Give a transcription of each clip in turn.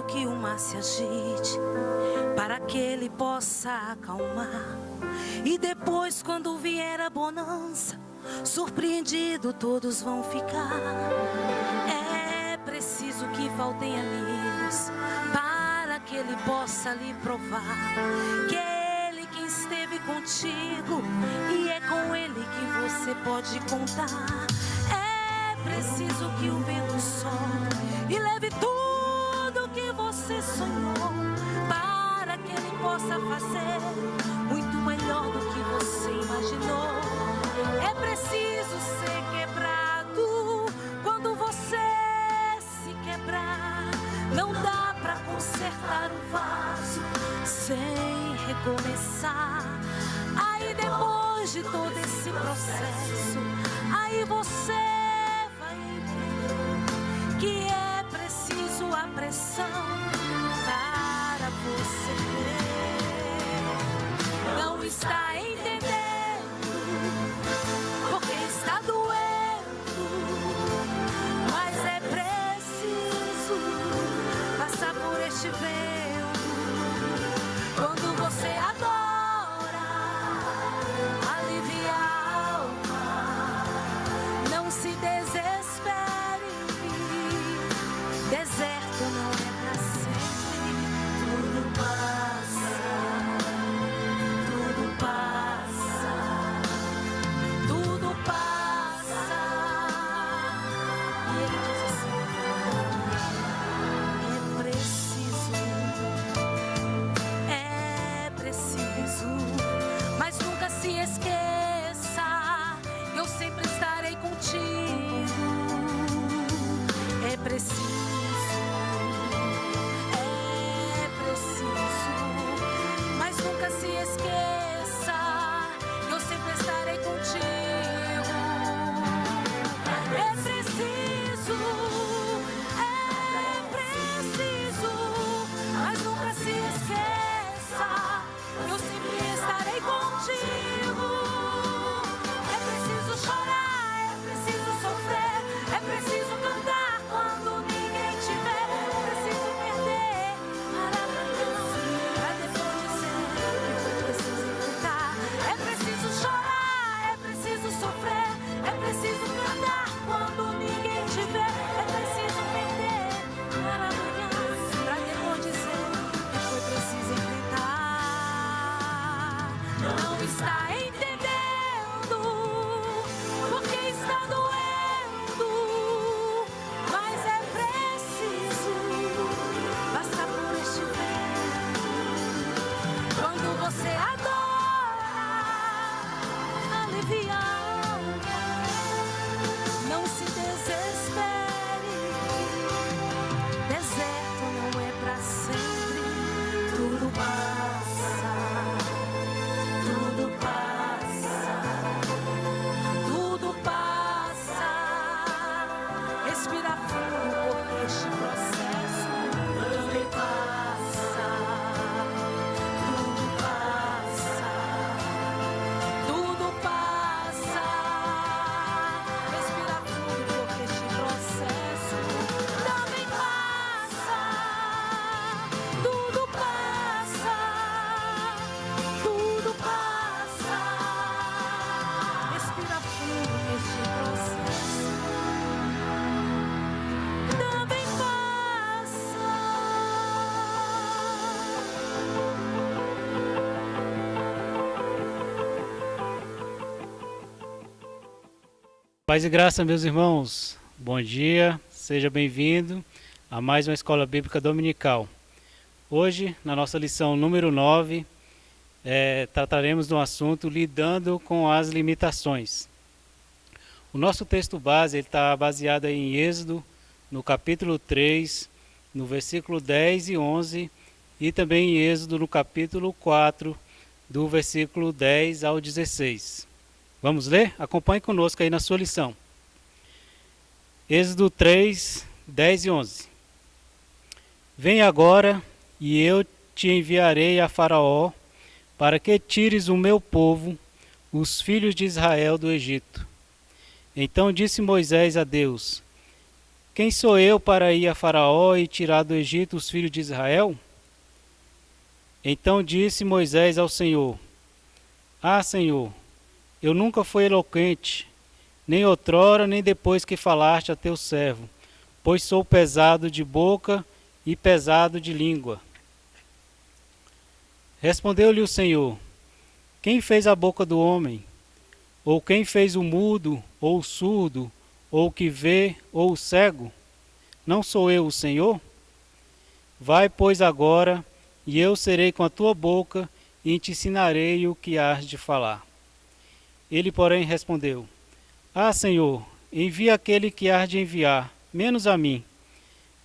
que o mar se agite, para que ele possa acalmar. E depois, quando vier a bonança, surpreendido todos vão ficar. É preciso que faltem amigos, para que ele possa lhe provar que ele quem esteve contigo, e é com ele que você pode contar. É preciso que o vento solte e leve tudo que você sonhou, para que ele possa fazer muito melhor do que você imaginou. É preciso ser quebrado quando você se quebrar. Não dá pra consertar o vaso sem recomeçar. Aí depois de todo esse processo, aí você vai entender que é preciso a pressão para você crer. Não está entendendo porque está doendo, mas é preciso passar por este vento. Quando você adora, alivia a alma. Não se desespere, deserto não é pra sempre. Tudo passa, tudo passa, tudo passa. E ele diz assim: é preciso, mas nunca se esqueça, eu sempre estarei contigo. É preciso, mas nunca se esqueça, eu sempre estarei contigo. É preciso, mas nunca se esqueça, eu sempre estarei contigo. É preciso chorar, é preciso sofrer, é preciso cantar quando ninguém te vê. É preciso perder para vencer, pra depois dizer que foi preciso enfrentar. É preciso chorar, é preciso sofrer, é preciso cantar quando ninguém te vê. É preciso perder para amanhã, pra depois dizer que foi preciso enfrentar. Não está entendendo porque está doendo, mas é preciso passar por este vento. Quando você adora, alivia a alma. Não se desespere, deserto não é pra sempre. Tudo passa, tudo passa, tudo passa. Respira fundo, porque este processo também passa. Tudo passa, tudo passa. Respira fundo, porque este processo também passa. Tudo passa, tudo passa. Respira fundo, este processo também passa. Paz e graça, meus irmãos. Bom dia, seja bem-vindo a mais uma Escola Bíblica Dominical. Hoje, na nossa lição número 9, trataremos do assunto lidando com as limitações. O nosso texto base está baseado aí em Êxodo, no capítulo 3, no versículo 10 e 11, e também em Êxodo, no capítulo 4, do versículo 10 ao 16. Vamos ler? Acompanhe conosco aí na sua lição. Êxodo 3, 10 e 11. Vem agora, e eu te enviarei a Faraó, para que tires o meu povo, os filhos de Israel, do Egito. Então disse Moisés a Deus: Quem sou eu para ir a Faraó e tirar do Egito os filhos de Israel? Então disse Moisés ao Senhor: Ah, Senhor, eu nunca fui eloquente, nem outrora, nem depois que falaste a teu servo, pois sou pesado de boca e pesado de língua. Respondeu-lhe o Senhor: Quem fez a boca do homem? Ou quem fez o mudo, ou o surdo, ou o que vê, ou o cego? Não sou eu o Senhor? Vai, pois, agora, e eu serei com a tua boca, e te ensinarei o que hás de falar. Ele, porém, respondeu: Ah, Senhor, envia aquele que hás de enviar, menos a mim.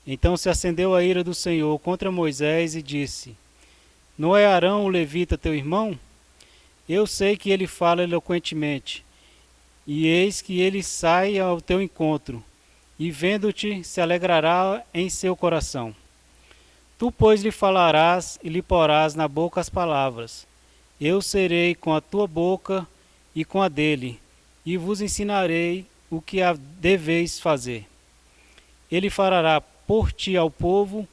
Então se acendeu a ira do Senhor contra Moisés e disse: Não é Arão o levita teu irmão? Eu sei que ele fala eloquentemente, e eis que ele sai ao teu encontro, e vendo-te se alegrará em seu coração. Tu, pois, lhe falarás e lhe porás na boca as palavras. Eu serei com a tua boca e com a dele, e vos ensinarei o que deveis fazer. Ele falará por ti ao povo,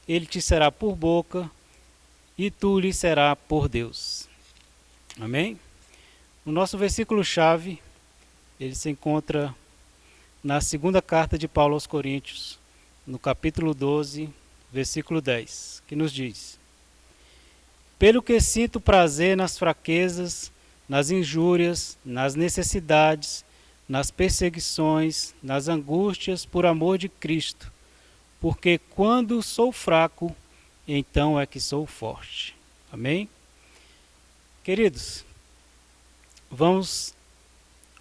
ele te será por boca, e tu lhe será por Deus. Amém? O nosso versículo-chave, ele se encontra na segunda carta de Paulo aos Coríntios, no capítulo 12, versículo 10, que nos diz: Pelo que sinto prazer nas fraquezas, nas injúrias, nas necessidades, nas perseguições, nas angústias por amor de Cristo, porque quando sou fraco, então é que sou forte. Amém? Queridos, vamos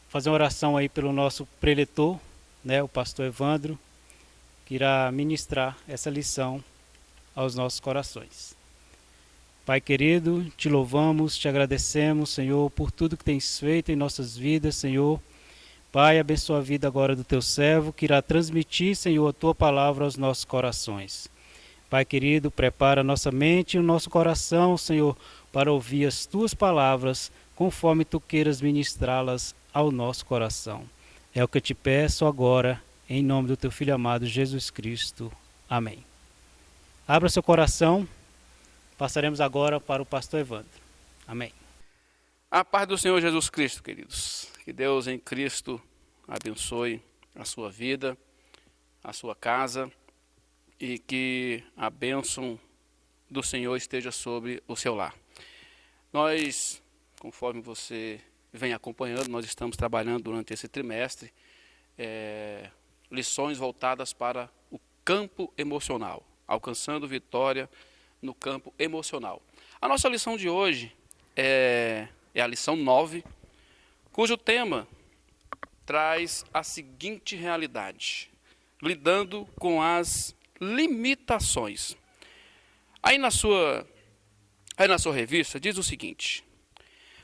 fazer uma oração aí pelo nosso preletor, né, o pastor Evandro, que irá ministrar essa lição aos nossos corações. Pai querido, te louvamos, te agradecemos, Senhor, por tudo que tens feito em nossas vidas, Senhor. Pai, abençoa a vida agora do teu servo, que irá transmitir, Senhor, a tua palavra aos nossos corações. Pai querido, prepara a nossa mente e o nosso coração, Senhor, para ouvir as tuas palavras, conforme tu queiras ministrá-las ao nosso coração. É o que eu te peço agora, em nome do teu Filho amado Jesus Cristo. Amém. Abra seu coração, passaremos agora para o pastor Evandro. Amém. A paz do Senhor Jesus Cristo, queridos. Que Deus em Cristo abençoe a sua vida, a sua casa, e que a bênção do Senhor esteja sobre o seu lar. Nós, conforme você vem acompanhando, nós estamos trabalhando durante esse trimestre lições voltadas para o campo emocional, alcançando vitória no campo emocional. A nossa lição de hoje é a lição 9, cujo tema traz a seguinte realidade: lidando com as limitações. Aí na sua revista diz o seguinte: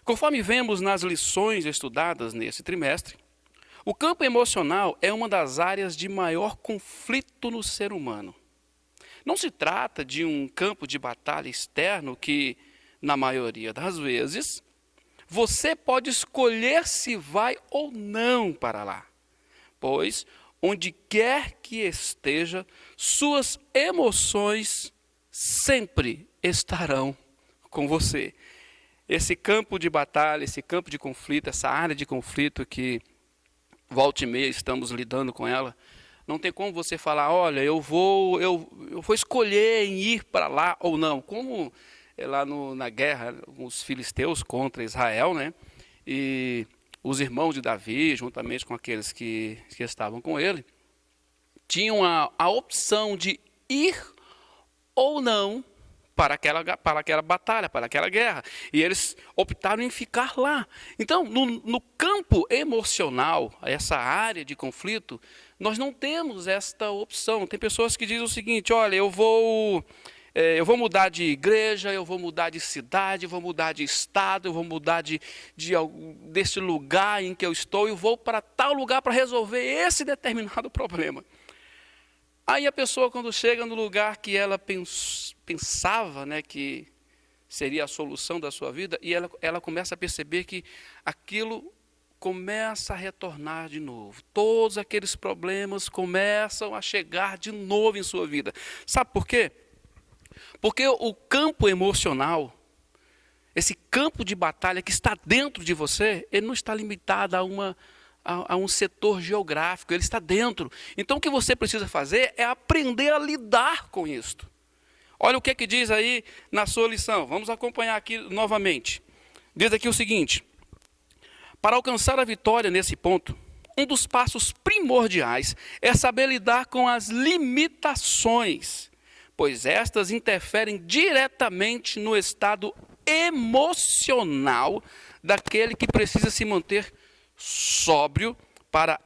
conforme vemos nas lições estudadas nesse trimestre, o campo emocional é uma das áreas de maior conflito no ser humano. Não se trata de um campo de batalha externo que, na maioria das vezes, você pode escolher se vai ou não para lá, pois, onde quer que esteja, suas emoções sempre estarão com você. Esse campo de batalha, esse campo de conflito, essa área de conflito que volta e meia estamos lidando com ela, não tem como você falar: olha, eu vou escolher em ir para lá ou não. Como lá na guerra, os filisteus contra Israel, né? E os irmãos de Davi, juntamente com aqueles que estavam com ele, tinham a opção de ir ou não para aquela batalha, para aquela guerra. E eles optaram em ficar lá. Então, no campo emocional, essa área de conflito, nós não temos esta opção. Tem pessoas que dizem o seguinte: olha, eu vou mudar de igreja, eu vou mudar de cidade, eu vou mudar de estado, eu vou mudar desse lugar em que eu estou, eu vou para tal lugar para resolver esse determinado problema. Aí a pessoa, quando chega no lugar que ela pensava, né, que seria a solução da sua vida, e ela começa a perceber que aquilo começa a retornar de novo. Todos aqueles problemas começam a chegar de novo em sua vida. Sabe por quê? Porque o campo emocional, esse campo de batalha que está dentro de você, ele não está limitado a um setor geográfico, ele está dentro. Então o que você precisa fazer é aprender a lidar com isto. Olha o que diz aí na sua lição. Vamos acompanhar aqui novamente. Diz aqui o seguinte: para alcançar a vitória nesse ponto, um dos passos primordiais é saber lidar com as limitações, pois estas interferem diretamente no estado emocional daquele que precisa se manter sóbrio para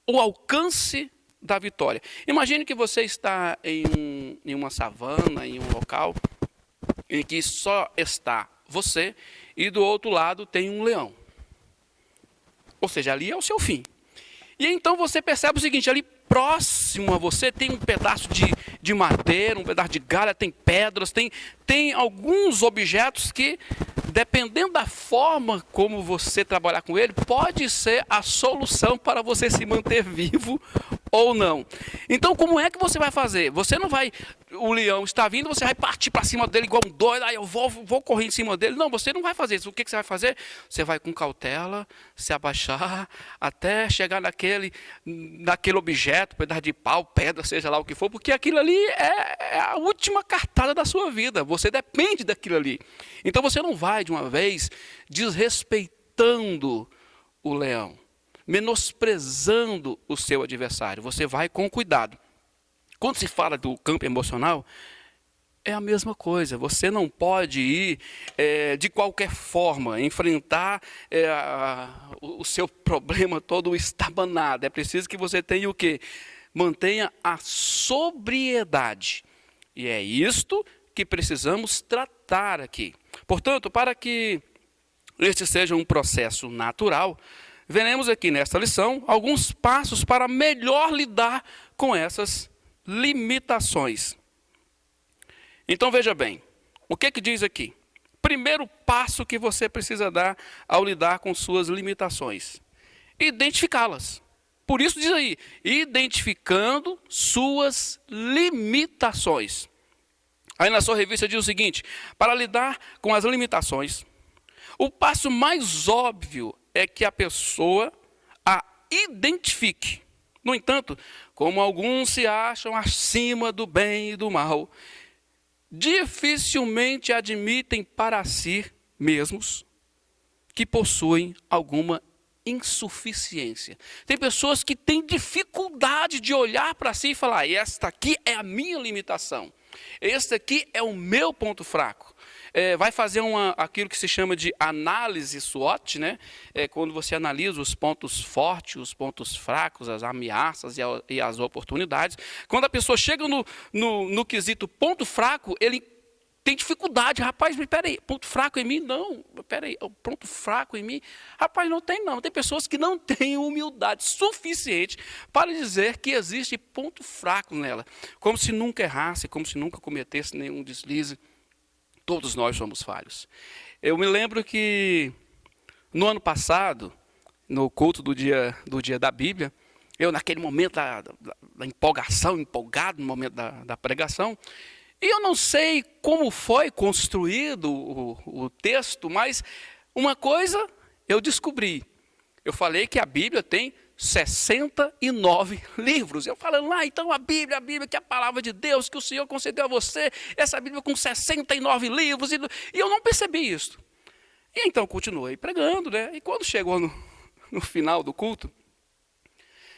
o alcance da vitória. Imagine que você está em uma savana, em um local em que só está você e do outro lado tem um leão. Ou seja, ali é o seu fim. E então você percebe o seguinte: ali próximo a você tem um pedaço de madeira, um pedaço de galha, tem pedras, tem alguns objetos que, dependendo da forma como você trabalhar com ele, pode ser a solução para você se manter vivo ou não. Então, como é que você vai fazer? Você não vai, o leão está vindo, você vai partir para cima dele igual um doido, aí eu vou correr em cima dele. Não, você não vai fazer isso. O que você vai fazer? Você vai com cautela, se abaixar, até chegar naquele objeto, pedaço de pau, pedra, seja lá o que for, porque aquilo ali é a última cartada da sua vida. Você depende daquilo ali. Então, você não vai, de uma vez, desrespeitando o leão, menosprezando o seu adversário. Você vai com cuidado. Quando se fala do campo emocional, é a mesma coisa. Você não pode ir de qualquer forma, enfrentar o seu problema todo estabanado. É preciso que você tenha o quê? Mantenha a sobriedade. E é isto que precisamos tratar aqui. Portanto, para que este seja um processo natural, veremos aqui nesta lição alguns passos para melhor lidar com essas limitações. Então veja bem, o que diz aqui? Primeiro passo que você precisa dar ao lidar com suas limitações: identificá-las. Por isso diz aí, identificando suas limitações. Aí na sua revista diz o seguinte: para lidar com as limitações, o passo mais óbvio é que a pessoa a identifique. No entanto, como alguns se acham acima do bem e do mal, dificilmente admitem para si mesmos que possuem alguma insuficiência. Tem pessoas que têm dificuldade de olhar para si e falar: esta aqui é a minha limitação, este aqui é o meu ponto fraco. Vai fazer aquilo que se chama de análise SWOT, né? Quando você analisa os pontos fortes, os pontos fracos, as ameaças e as oportunidades. Quando a pessoa chega no quesito ponto fraco, ele tem dificuldade. Rapaz, peraí, ponto fraco em mim? Não, peraí, ponto fraco em mim? Rapaz, não tem não. Tem pessoas que não têm humildade suficiente para dizer que existe ponto fraco nela. Como se nunca errasse, como se nunca cometesse nenhum deslize. Todos nós somos falhos. Eu me lembro que no ano passado, no culto do dia da Bíblia, eu naquele momento da empolgação, empolgado no momento da pregação, e eu não sei como foi construído o texto, mas uma coisa eu descobri. Eu falei que a Bíblia tem 69 livros. Eu falando lá, então a Bíblia, que é a palavra de Deus, que o Senhor concedeu a você, essa Bíblia com 69 livros, e eu não percebi isso. E então continuei pregando, né? E quando chegou no final do culto,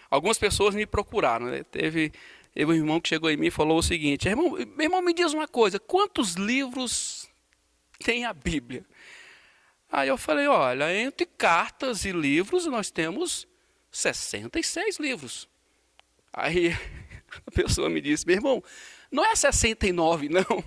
algumas pessoas me procuraram, né? Teve um irmão que chegou em mim e falou o seguinte: meu irmão, me diz uma coisa, quantos livros tem a Bíblia? Aí eu falei: olha, entre cartas e livros nós temos 66 livros. Aí a pessoa me disse: meu irmão, não é 69 não. Eu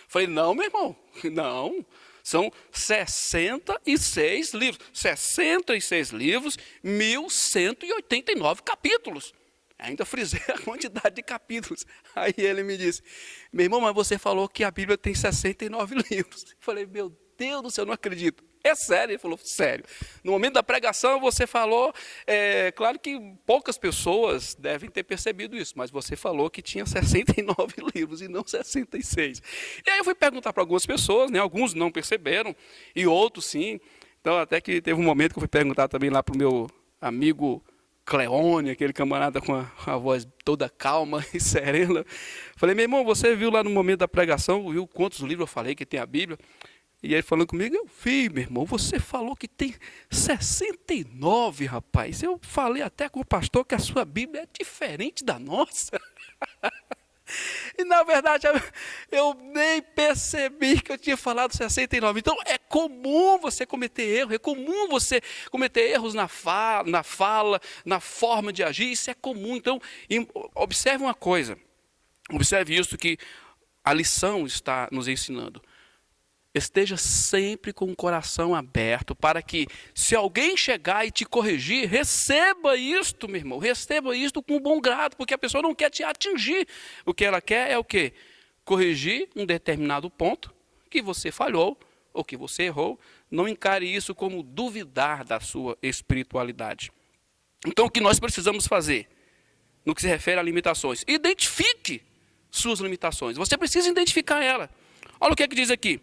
falei: não, meu irmão, não. São 66 livros. 66 livros, 1189 capítulos. Ainda frisei a quantidade de capítulos. Aí ele me disse: meu irmão, mas você falou que a Bíblia tem 69 livros. Eu falei: meu Deus do céu, eu não acredito. É sério, ele falou, sério. No momento da pregação você falou, claro que poucas pessoas devem ter percebido isso, mas você falou que tinha 69 livros e não 66. E aí eu fui perguntar para algumas pessoas, né, alguns não perceberam, e outros sim. Então até que teve um momento que eu fui perguntar também lá para o meu amigo Cleone, aquele camarada com a voz toda calma e serena. Falei, meu irmão, você viu lá no momento da pregação, viu quantos livros eu falei que tem a Bíblia? E ele falando comigo, eu vi, meu irmão, você falou que tem 69, rapaz. Eu falei até com o pastor que a sua Bíblia é diferente da nossa. E na verdade eu nem percebi que eu tinha falado 69. Então é comum você cometer erro, é comum você cometer erros na fala, na forma de agir, isso é comum. Então observe uma coisa, observe isso que a lição está nos ensinando. Esteja sempre com o coração aberto para que, se alguém chegar e te corrigir, receba isto, meu irmão, receba isto com bom grado, porque a pessoa não quer te atingir. O que ela quer é o quê? Corrigir um determinado ponto que você falhou ou que você errou. Não encare isso como duvidar da sua espiritualidade. Então, o que nós precisamos fazer, no que se refere a limitações? Identifique suas limitações. Você precisa identificar ela. Olha o que é que diz aqui.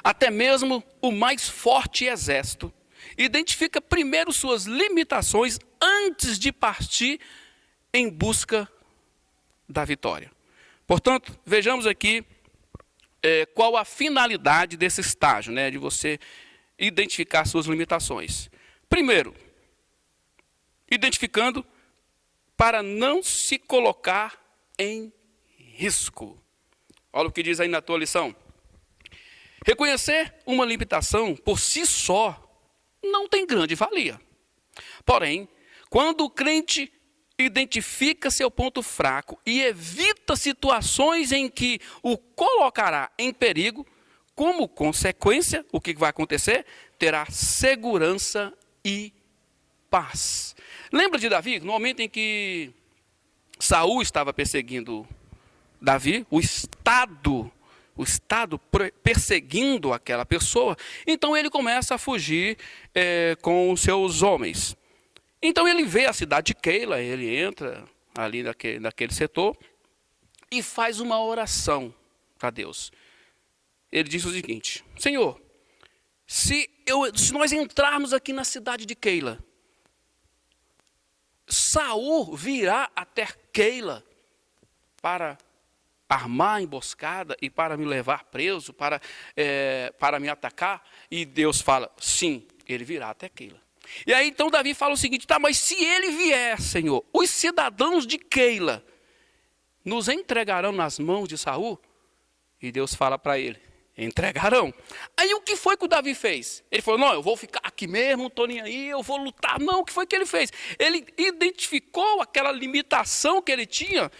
Até mesmo o mais forte exército identifica primeiro suas limitações antes de partir em busca da vitória. Portanto, vejamos aqui qual a finalidade desse estágio, né, de você identificar suas limitações. Primeiro, identificando para não se colocar em risco. Olha o que diz aí na tua lição. Reconhecer uma limitação por si só não tem grande valia. Porém, quando o crente identifica seu ponto fraco e evita situações em que o colocará em perigo, como consequência, o que vai acontecer? Terá segurança e paz. Lembra de Davi? No momento em que Saul estava perseguindo Davi, o Estado perseguindo aquela pessoa, então ele começa a fugir com os seus homens. Então ele vê a cidade de Keila, ele entra ali naquele setor e faz uma oração para Deus. Ele diz o seguinte: Senhor, se nós entrarmos aqui na cidade de Keila, Saul virá até Keila para armar a emboscada e para me levar preso, para me atacar? E Deus fala, sim, ele virá até Keila. E aí então Davi fala o seguinte, tá, mas se ele vier, Senhor, os cidadãos de Keila nos entregarão nas mãos de Saul? E Deus fala para ele, entregarão. Aí o que foi que o Davi fez? Ele falou, não, eu vou ficar aqui mesmo, não estou nem aí, eu vou lutar. Não, o que foi que ele fez? Ele identificou aquela limitação que ele tinha,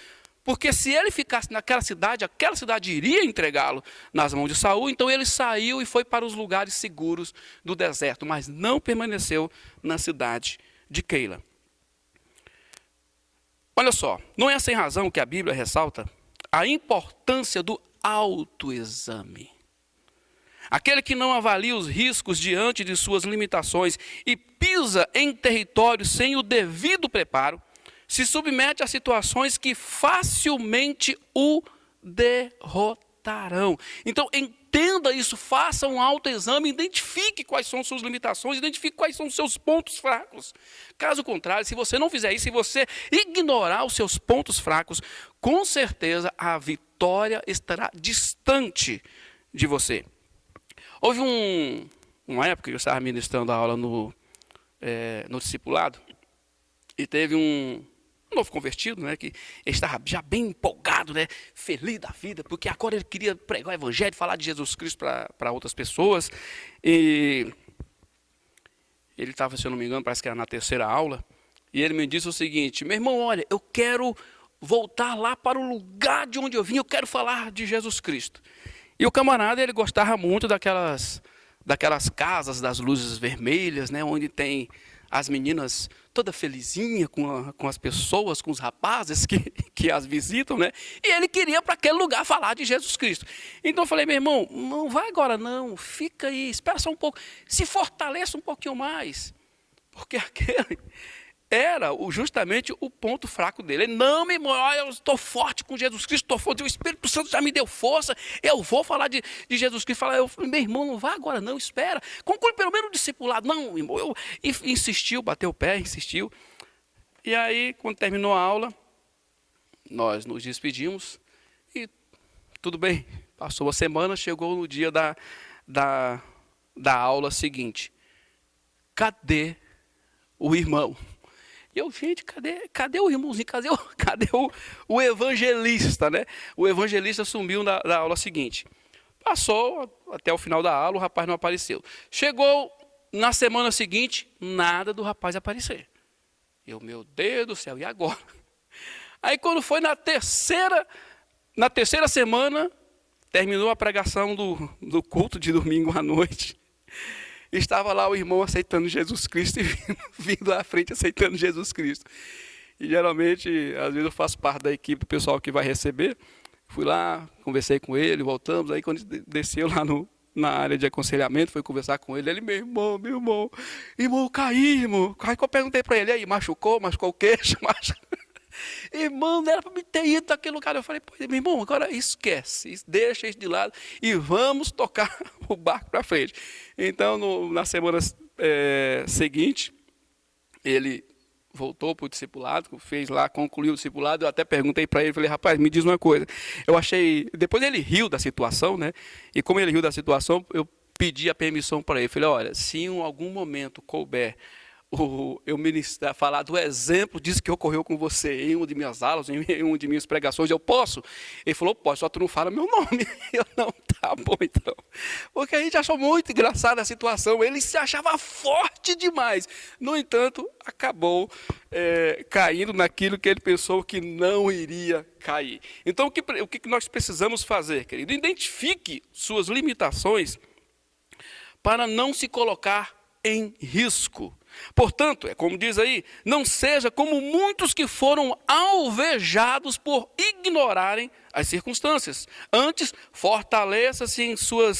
porque se ele ficasse naquela cidade, aquela cidade iria entregá-lo nas mãos de Saul. Então ele saiu e foi para os lugares seguros do deserto, mas não permaneceu na cidade de Keila. Olha só, não é sem razão que a Bíblia ressalta a importância do autoexame. Aquele que não avalia os riscos diante de suas limitações e pisa em território sem o devido preparo, se submete a situações que facilmente o derrotarão. Então, entenda isso, faça um autoexame, identifique quais são suas limitações, identifique quais são os seus pontos fracos. Caso contrário, se você não fizer isso, se você ignorar os seus pontos fracos, com certeza a vitória estará distante de você. Houve uma época que eu estava ministrando a aula no discipulado, e teve um novo convertido, né, que ele estava já bem empolgado, né, feliz da vida, porque agora ele queria pregar o evangelho, falar de Jesus Cristo para outras pessoas. E ele estava, se eu não me engano, parece que era na terceira aula, e ele me disse o seguinte, meu irmão, olha, eu quero voltar lá para o lugar de onde eu vim, eu quero falar de Jesus Cristo. E o camarada, ele gostava muito daquelas casas das luzes vermelhas, né, onde tem as meninas toda felizinha com as pessoas, com os rapazes que as visitam, né? E ele queria para aquele lugar falar de Jesus Cristo. Então eu falei, meu irmão, não vai agora não, fica aí, espera só um pouco, se fortaleça um pouquinho mais, porque aquele era justamente o ponto fraco dele. Ele, não, meu irmão, eu estou forte com Jesus Cristo, estou forte, o Espírito Santo já me deu força, eu vou falar de Jesus Cristo. Eu falei, meu irmão, não vá agora não, espera, conclui pelo menos o discipulado. Não, irmão, eu insistiu, bateu o pé, insistiu. E aí, quando terminou a aula, nós nos despedimos e tudo bem. Passou uma semana, chegou no dia da aula seguinte. Cadê o irmão? E eu, gente, cadê o irmãozinho? Cadê o evangelista, né? O evangelista sumiu da aula seguinte. Passou até o final da aula, o rapaz não apareceu. Chegou na semana seguinte, nada do rapaz aparecer. Eu, meu Deus do céu, e agora? Aí quando foi na terceira semana, terminou a pregação do culto de domingo à noite. Estava lá o irmão aceitando Jesus Cristo e vindo à frente aceitando Jesus Cristo. E geralmente, às vezes eu faço parte da equipe do pessoal que vai receber. Fui lá, conversei com ele, voltamos. Aí quando ele desceu lá na área de aconselhamento, foi conversar com ele. Ele, meu irmão, caí, irmão. Aí que eu perguntei para ele, aí, machucou o queixo? Irmão, não era para me ter ido naquele lugar. Eu falei, meu irmão, agora esquece, deixa isso de lado e vamos tocar o barco para frente. Então, na semana seguinte, ele voltou para o discipulado, concluiu o discipulado. Eu até perguntei para ele, falei, rapaz, me diz uma coisa. Eu achei, depois ele riu da situação, né? E como ele riu da situação, eu pedi a permissão para ele. Falei, olha, se em algum momento couber eu ministrar, falar do exemplo disso que ocorreu com você em uma de minhas aulas, em uma de minhas pregações, eu posso? Ele falou, pode, só tu não fala meu nome. Eu, não, tá bom então. Porque a gente achou muito engraçada a situação, ele se achava forte demais. No entanto, acabou caindo naquilo que ele pensou que não iria cair. Então, o que nós precisamos fazer, querido? Identifique suas limitações para não se colocar em risco. Portanto, é como diz aí, não seja como muitos que foram alvejados por ignorarem as circunstâncias. Antes, fortaleça-se em sua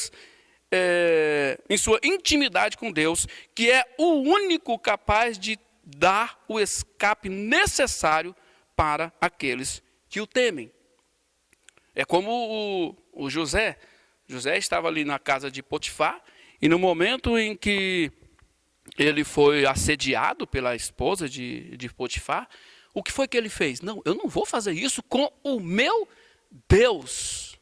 intimidade com Deus, que é o único capaz de dar o escape necessário para aqueles que o temem. É como o José. José estava ali na casa de Potifar, e no momento em que ele foi assediado pela esposa de Potifar, o que foi que ele fez? Não, eu não vou fazer isso com o meu Deus.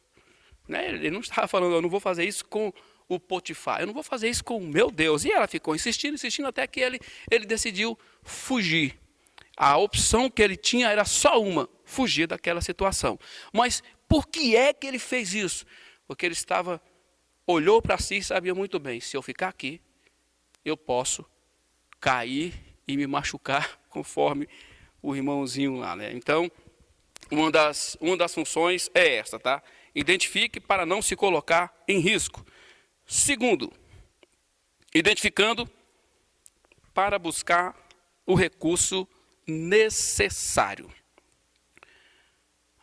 Né? Ele não estava falando, eu não vou fazer isso com o Potifar, eu não vou fazer isso com o meu Deus. E ela ficou insistindo, até que ele decidiu fugir. A opção que ele tinha era só uma, fugir daquela situação. Mas por que é que ele fez isso? Porque ele olhou para si e sabia muito bem, se eu ficar aqui, eu posso cair e me machucar conforme o irmãozinho lá, né? Então, uma das funções é essa, tá? Identifique para não se colocar em risco. Segundo, identificando para buscar o recurso necessário.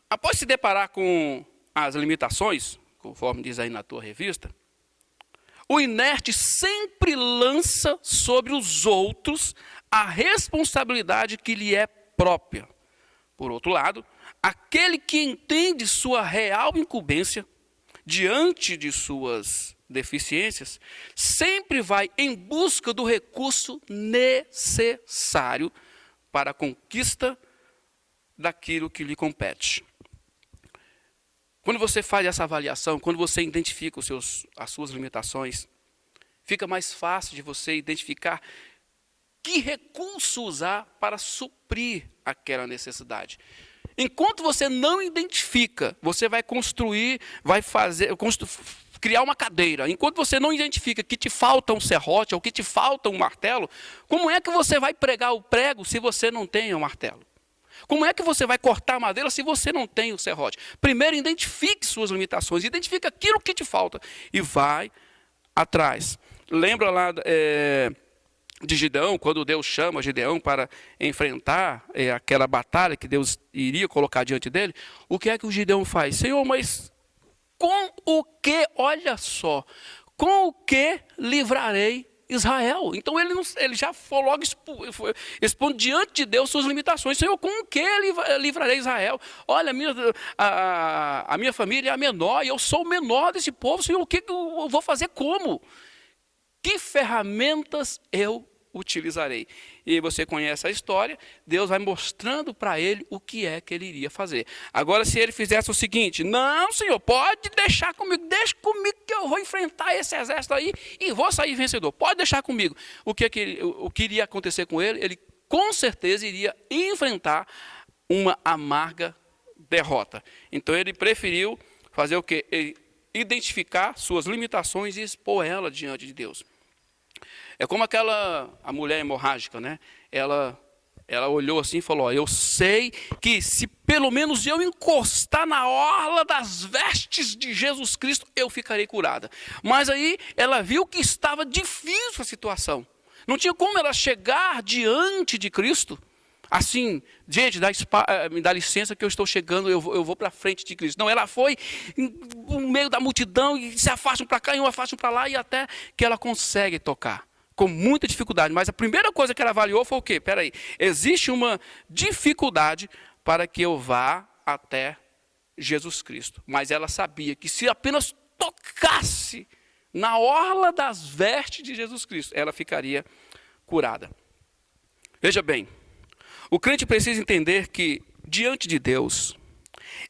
Após se deparar com as limitações, conforme diz aí na tua revista, o inerte sempre lança sobre os outros a responsabilidade que lhe é própria. Por outro lado, aquele que entende sua real incumbência diante de suas deficiências, sempre vai em busca do recurso necessário para a conquista daquilo que lhe compete. Quando você faz essa avaliação, quando você identifica as suas limitações, fica mais fácil de você identificar que recurso usar para suprir aquela necessidade. Enquanto você não identifica, você vai criar uma cadeira. Enquanto você não identifica que te falta um serrote ou que te falta um martelo, como é que você vai pregar o prego se você não tem o martelo? Como é que você vai cortar a madeira se você não tem o serrote? Primeiro, identifique suas limitações, identifique aquilo que te falta e vai atrás. Lembra lá de Gideão, quando Deus chama Gideão para enfrentar aquela batalha que Deus iria colocar diante dele, o que é que o Gideão faz? Senhor, mas com o que, olha só, com o que livrarei Israel? Então ele já foi logo expondo diante de Deus suas limitações. Senhor, com o que livrarei Israel? Olha, a minha família é a menor e eu sou o menor desse povo. Senhor, o que eu vou fazer como? Que ferramentas eu utilizarei? E você conhece a história, Deus vai mostrando para ele o que é que ele iria fazer. Agora, se ele fizesse o seguinte: não, Senhor, pode deixar comigo, deixa comigo que eu vou enfrentar esse exército aí e vou sair vencedor, pode deixar comigo. O que iria acontecer com ele? Ele com certeza iria enfrentar uma amarga derrota. Então ele preferiu fazer o quê? Identificar suas limitações e expor ela diante de Deus. É como a mulher hemorrágica, né? Ela olhou assim e falou: eu sei que se pelo menos eu encostar na orla das vestes de Jesus Cristo, eu ficarei curada. Mas aí ela viu que estava difícil a situação. Não tinha como ela chegar diante de Cristo. Assim, gente, me dá licença que eu estou chegando, eu vou para frente de Cristo. Não, ela foi no meio da multidão e se afastam para cá e um afastam para lá e até que ela consegue tocar. Com muita dificuldade, mas a primeira coisa que ela avaliou foi o quê? Peraí, existe uma dificuldade para que eu vá até Jesus Cristo. Mas ela sabia que se apenas tocasse na orla das vestes de Jesus Cristo, ela ficaria curada. Veja bem, o crente precisa entender que, diante de Deus,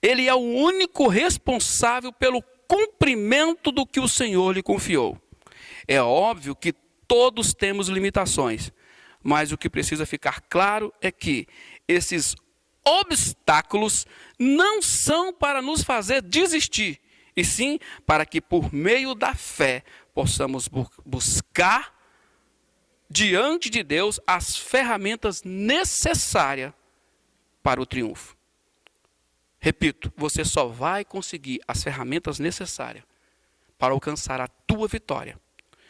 ele é o único responsável pelo cumprimento do que o Senhor lhe confiou. É óbvio que todos temos limitações, mas o que precisa ficar claro é que esses obstáculos não são para nos fazer desistir, e sim para que por meio da fé possamos buscar diante de Deus as ferramentas necessárias para o triunfo. Repito, você só vai conseguir as ferramentas necessárias para alcançar a tua vitória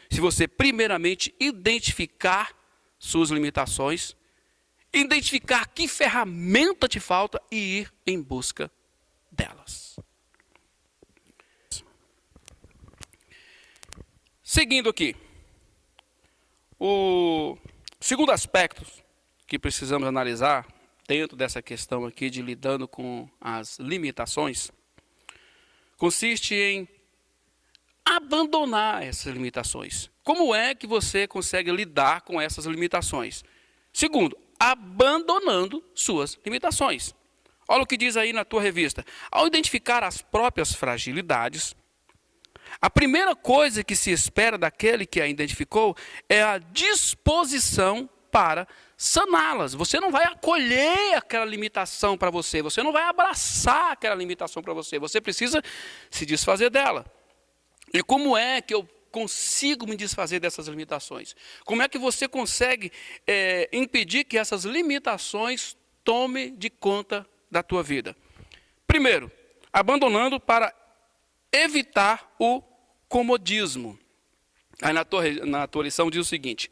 se você primeiramente identificar suas limitações, identificar que ferramenta te falta e ir em busca delas. Seguindo aqui, o segundo aspecto que precisamos analisar dentro dessa questão aqui de lidando com as limitações, consiste em abandonar essas limitações. Como é que você consegue lidar com essas limitações? Segundo, abandonando suas limitações. Olha o que diz aí na tua revista. Ao identificar as próprias fragilidades, a primeira coisa que se espera daquele que a identificou é a disposição para saná-las. Você não vai acolher aquela limitação para você, você não vai abraçar aquela limitação para você, você precisa se desfazer dela. E como é que eu consigo me desfazer dessas limitações? Como é que você consegue impedir que essas limitações tomem de conta da tua vida? Primeiro, abandonando para evitar o comodismo. Aí na tua lição diz o seguinte: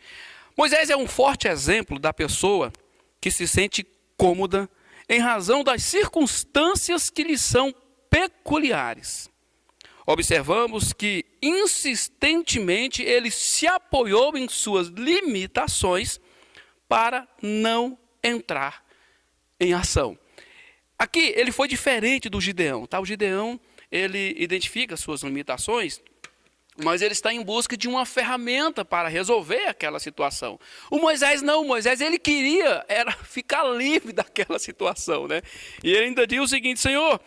Moisés é um forte exemplo da pessoa que se sente cômoda em razão das circunstâncias que lhe são peculiares. Observamos que insistentemente ele se apoiou em suas limitações para não entrar em ação. Aqui ele foi diferente do Gideão. Tá? O Gideão, ele identifica suas limitações, mas ele está em busca de uma ferramenta para resolver aquela situação. O Moisés não, o Moisés ele queria era ficar livre daquela situação, né? E ele ainda diz o seguinte: Senhor,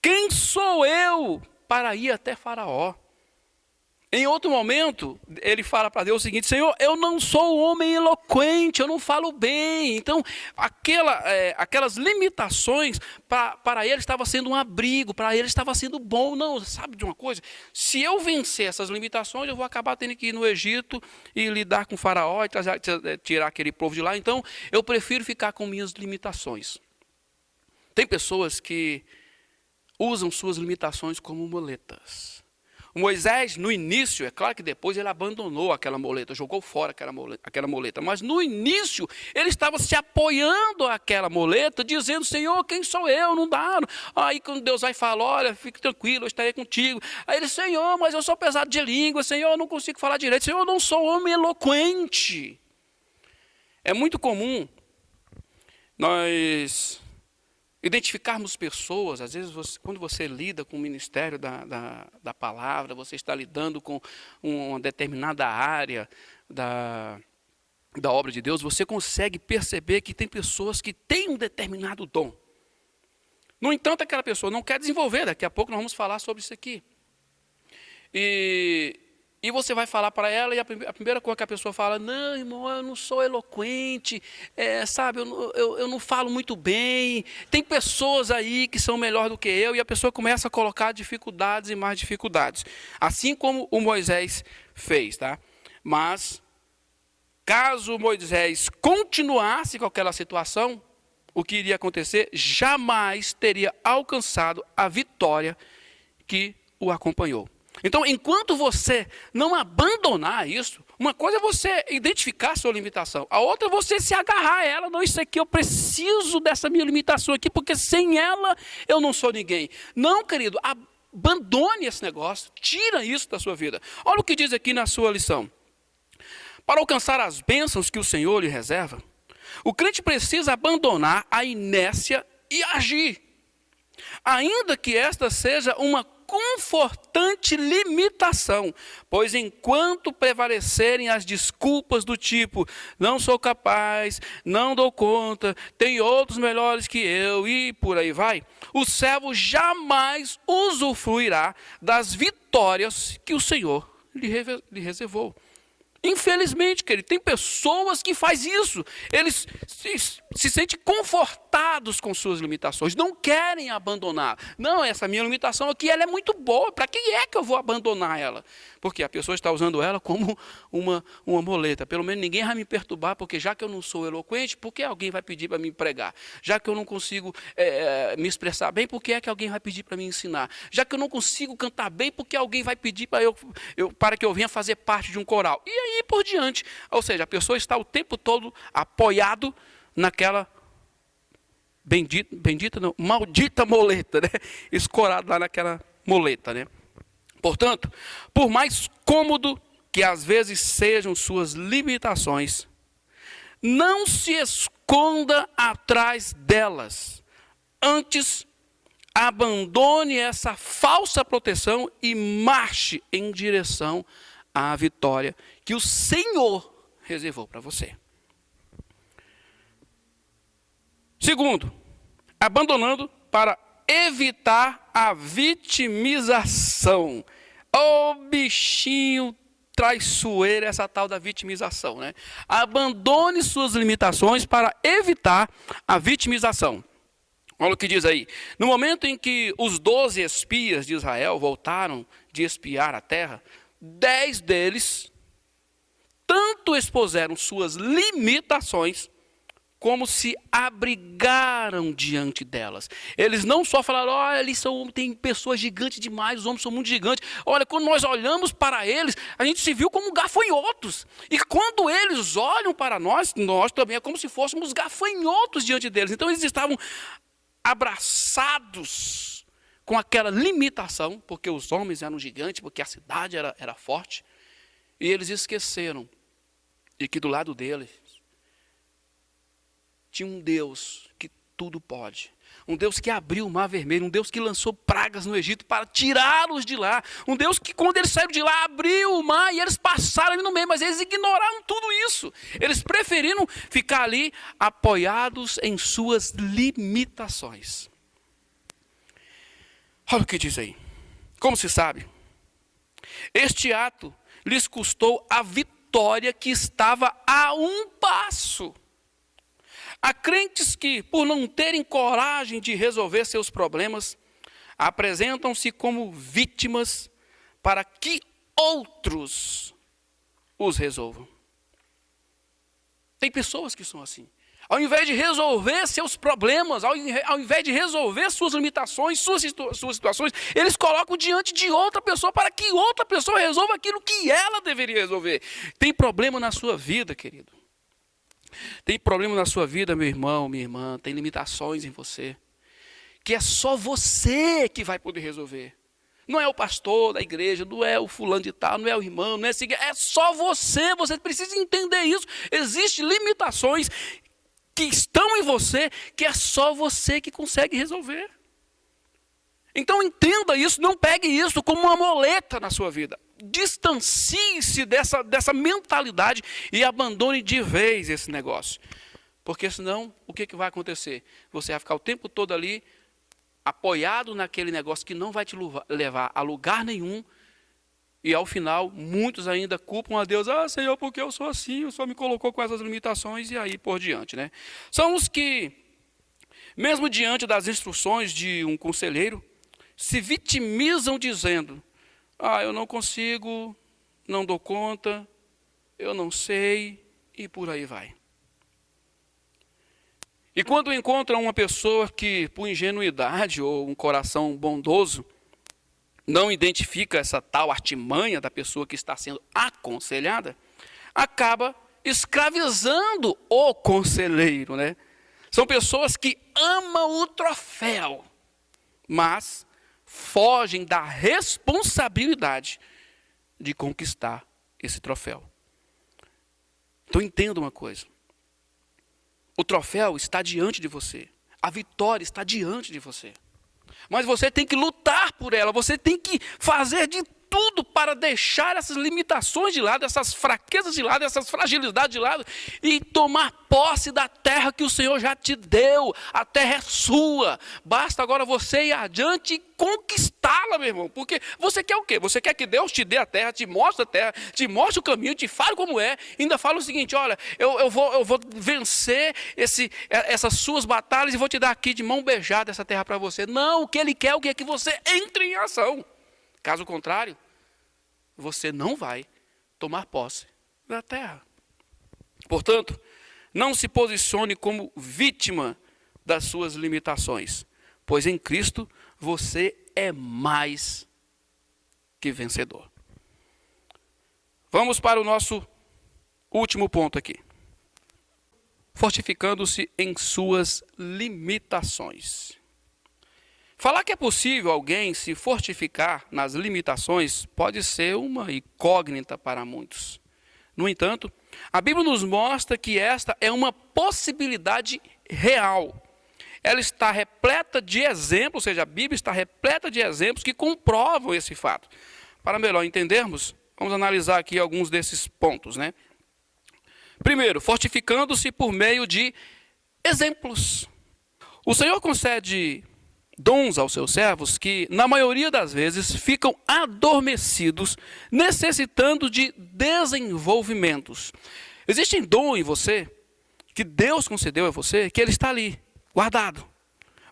quem sou eu para ir até Faraó? Em outro momento, ele fala para Deus o seguinte: Senhor, eu não sou um homem eloquente, eu não falo bem. Então, aquelas limitações, para ele estava sendo um abrigo, para ele estava sendo bom. Não, sabe de uma coisa? Se eu vencer essas limitações, eu vou acabar tendo que ir no Egito e lidar com o Faraó e tirar aquele povo de lá. Então, eu prefiro ficar com minhas limitações. Tem pessoas que usam suas limitações como muletas. O Moisés, no início, é claro que depois ele abandonou aquela muleta, jogou fora aquela muleta, mas no início ele estava se apoiando àquela muleta, dizendo, Senhor, quem sou eu? Não dá. Aí quando Deus vai falar, olha, fique tranquilo, eu estarei contigo. Aí ele, Senhor, mas eu sou pesado de língua, Senhor, eu não consigo falar direito, Senhor, eu não sou homem eloquente. É muito comum nós identificarmos pessoas, às vezes quando você lida com o ministério da palavra, você está lidando com uma determinada área da obra de Deus, você consegue perceber que tem pessoas que têm um determinado dom. No entanto, aquela pessoa não quer desenvolver, daqui a pouco nós vamos falar sobre isso aqui. E você vai falar para ela e a primeira coisa que a pessoa fala, não, irmão, eu não sou eloquente, sabe, eu não falo muito bem, tem pessoas aí que são melhor do que eu, e a pessoa começa a colocar dificuldades e mais dificuldades, assim como o Moisés fez, tá? Mas, caso Moisés continuasse com aquela situação, o que iria acontecer? Jamais teria alcançado a vitória que o acompanhou. Então, enquanto você não abandonar isso, uma coisa é você identificar a sua limitação, a outra é você se agarrar a ela, não, isso aqui eu preciso dessa minha limitação aqui, porque sem ela eu não sou ninguém. Não, querido, abandone esse negócio, tira isso da sua vida. Olha o que diz aqui na sua lição. Para alcançar as bênçãos que o Senhor lhe reserva, o crente precisa abandonar a inércia e agir, ainda que esta seja uma confortante limitação, pois enquanto prevalecerem as desculpas do tipo, não sou capaz, não dou conta, tem outros melhores que eu e por aí vai, o servo jamais usufruirá das vitórias que o Senhor lhe reservou. Infelizmente, querido, tem pessoas que fazem isso. Eles se sentem confortados com suas limitações, não querem abandonar. Não, essa minha limitação aqui, ela é muito boa, para que é que eu vou abandonar ela? Porque a pessoa está usando ela como uma muleta. Pelo menos ninguém vai me perturbar, porque já que eu não sou eloquente, por que alguém vai pedir para me pregar? Já que eu não consigo me expressar bem, por que é que alguém vai pedir para me ensinar? Já que eu não consigo cantar bem, por que alguém vai pedir para que eu venha fazer parte de um coral? E aí por diante. Ou seja, a pessoa está o tempo todo apoiado naquela maldita muleta, né? Escorado lá naquela muleta, né? Portanto, por mais cômodo que às vezes sejam suas limitações, não se esconda atrás delas. Antes, abandone essa falsa proteção e marche em direção à vitória que o Senhor reservou para você. Segundo, abandonando para evitar a vitimização. Ô bichinho traiçoeiro, essa tal da vitimização, né? Abandone suas limitações para evitar a vitimização. Olha o que diz aí. No momento em que os 12 espias de Israel voltaram de espiar a terra, 10 deles tanto expuseram suas limitações, como se abrigaram diante delas. Eles não só falaram, olha, tem pessoas gigantes demais, os homens são muito gigantes. Olha, quando nós olhamos para eles, a gente se viu como gafanhotos. E quando eles olham para nós também é como se fôssemos gafanhotos diante deles. Então eles estavam abraçados com aquela limitação, porque os homens eram gigantes, porque a cidade era forte. E eles esqueceram de que do lado deles tinha um Deus que tudo pode. Um Deus que abriu o mar vermelho, um Deus que lançou pragas no Egito para tirá-los de lá. Um Deus que quando eles saíram de lá, abriu o mar e eles passaram ali no meio, mas eles ignoraram tudo isso. Eles preferiram ficar ali apoiados em suas limitações. Olha o que diz aí. Como se sabe, este ato lhes custou a vitória que estava a um passo. Há crentes que, por não terem coragem de resolver seus problemas, apresentam-se como vítimas para que outros os resolvam. Tem pessoas que são assim. Ao invés de resolver seus problemas, ao invés de resolver suas limitações, suas situações, eles colocam diante de outra pessoa para que outra pessoa resolva aquilo que ela deveria resolver. Tem problema na sua vida, querido. Tem problema na sua vida, meu irmão, minha irmã. Tem limitações em você, que é só você que vai poder resolver. Não é o pastor da igreja, não é o fulano de tal, não é o irmão, não é esse, é só você. Você precisa entender isso. Existem limitações que estão em você, que é só você que consegue resolver. Então entenda isso, não pegue isso como uma muleta na sua vida. Distancie-se dessa mentalidade e abandone de vez esse negócio. Porque senão, o que vai acontecer? Você vai ficar o tempo todo ali, apoiado naquele negócio que não vai te levar a lugar nenhum. E ao final, muitos ainda culpam a Deus. Ah, Senhor, porque eu sou assim, o Senhor me colocou com essas limitações, e aí por diante, né? São os que, mesmo diante das instruções de um conselheiro, se vitimizam dizendo: ah, eu não consigo, não dou conta, eu não sei, e por aí vai. E quando encontram uma pessoa que, por ingenuidade ou um coração bondoso, não identifica essa tal artimanha da pessoa que está sendo aconselhada, acaba escravizando o conselheiro, né? São pessoas que amam o troféu, mas fogem da responsabilidade de conquistar esse troféu. Então entenda uma coisa. O troféu está diante de você. A vitória está diante de você. Mas você tem que lutar por ela, você tem que fazer de tudo para deixar essas limitações de lado, essas fraquezas de lado, essas fragilidades de lado, e tomar posse da terra que o Senhor já te deu. A terra é sua, basta agora você ir adiante e conquistá-la, meu irmão. Porque você quer o quê? Você quer que Deus te dê a terra, te mostre o caminho, te fale como é, ainda fala o seguinte: olha, eu vou vencer essas suas batalhas e vou te dar aqui de mão beijada essa terra para você. Não, o que Ele quer é que você entre em ação. Caso contrário, você não vai tomar posse da terra. Portanto, não se posicione como vítima das suas limitações, pois em Cristo você é mais que vencedor. Vamos para o nosso último ponto aqui. Fortificando-se em suas limitações. Falar que é possível alguém se fortificar nas limitações pode ser uma incógnita para muitos. No entanto, a Bíblia nos mostra que esta é uma possibilidade real. Ela está repleta de exemplos, ou seja, a Bíblia está repleta de exemplos que comprovam esse fato. Para melhor entendermos, vamos analisar aqui alguns desses pontos, né? Primeiro, fortificando-se por meio de exemplos. O Senhor concede dons aos seus servos que, na maioria das vezes, ficam adormecidos, necessitando de desenvolvimentos. Existem dons em você, que Deus concedeu a você, que ele está ali, guardado.